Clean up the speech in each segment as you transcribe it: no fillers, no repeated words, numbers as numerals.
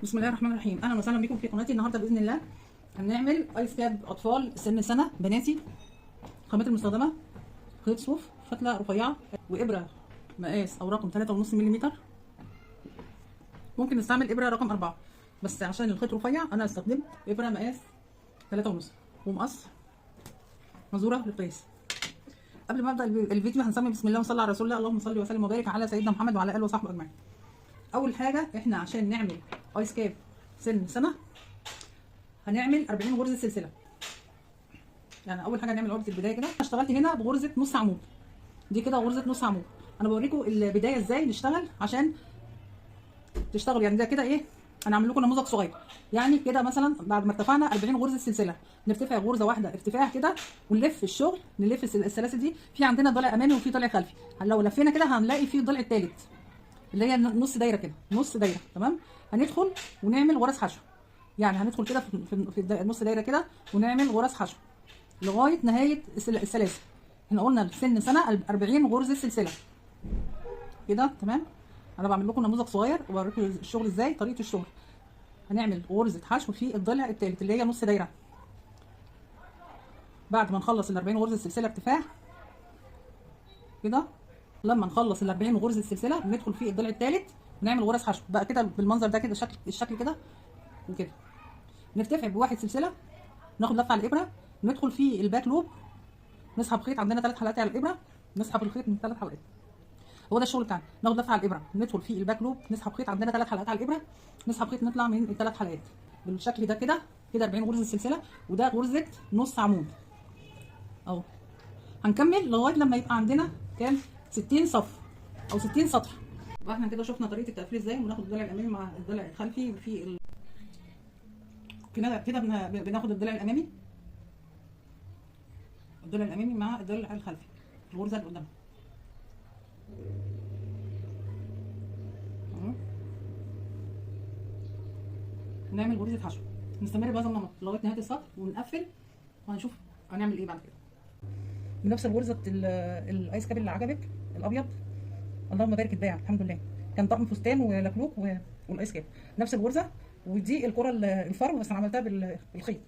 بسم الله الرحمن الرحيم. اهلا وسهلا بكم في قناتي. النهارده باذن الله هنعمل ايس كاب اطفال سن سنه بناتي. الخامات المستخدمه: خيط صوف، فتله رفيعه، وابره مقاس او رقم 3.5 ملم. ممكن نستعمل ابره رقم 4 بس عشان الخيط رفيع انا استخدمت ابره مقاس 3.5 ومقص مزوره للقياس. قبل ما ابدا الفيديو هنسمي بسم الله ونصلي على رسول الله. اللهم صل وسلم وبارك على سيدنا محمد وعلى اله وصحبه اجمعين. اول حاجه احنا عشان نعمل ايس كاب سن سنه هنعمل 40 غرزه سلسله. يعني اول حاجه هنعمل غرزه البدايه كده. اشتغلت هنا بغرزه نص عمود، دي كده غرزه نص عمود. انا بوريكم البدايه ازاي نشتغل عشان تشتغلوا. يعني ده كده ايه، انا هعمل لكم نموذج صغير. يعني كده مثلا بعد ما ارتفعنا 40 غرزه سلسله نرتفع غرزه واحده ارتفاع كده ونلف الشغل، نلف السلاسل دي. في عندنا ضلع امامي وفي ضلع خلفي. لو لفينا كده هنلاقي في الضلع الثالث اللي هي نص دايره كده، نص دايره. تمام. هندخل ونعمل غرز حشو. يعني هندخل كده في نص دايره كده ونعمل غرز حشو لغايه نهايه السلاسل. احنا قلنا سن سنه 40 غرزه سلسله كده. تمام. انا بعمل لكم نموذج صغير وبوريكم الشغل ازاي، طريقه الشغل. هنعمل غرزه حشو في الضلع الثالث اللي هي نص دايره. بعد ما نخلص ال 40 غرزه سلسله ارتفاع كده، لما نخلص ال 40 غرزه سلسله ندخل في الضلع الثالث ونعمل غرز حشو بقى كده بالمنظر ده كده، الشكل كده وكده. نرتفع بواحد سلسله، ناخد لفه على الابره، ندخل في الباك لوب، نسحب خيط. عندنا 3 حلقات على الابره، نسحب الخيط من 3 حلقات. هو ده الشغل بتاعنا. ناخد لفه على الابره، ندخل في الباك لوب، نسحب خيط. عندنا 3 حلقات على الابره، نسحب خيط نطلع من ال3 حلقات بالشكل ده كده. كده 40 غرزه سلسله، وده غرزه نص عمود اهو. هنكمل لغايه لما يبقى عندنا كام؟ 60 صف او 60 سطر. يبقى احنا كده شفنا طريقه التقفيل ازاي. وناخد الضلع الامامي مع الضلع الخلفي في كده بناخد الضلع الامامي مع الضلع الخلفي الغرزه اللي قدامها. نعمل غرزه حشو، نستمر بهذا النمط لغايه نهايه السطر ونقفل وهنشوف هنعمل ايه بعد كده. بنفس الغرزه الايس كاب اللي عجبك الابيض، اللهم بارك اتباع الحمد لله. كان طقم فستان ولكلوك والايس كاب نفس الغرزه. ودي الكره الفرو بس انا عملتها بالخيط.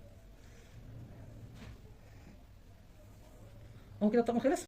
هو كده الطقم خلص.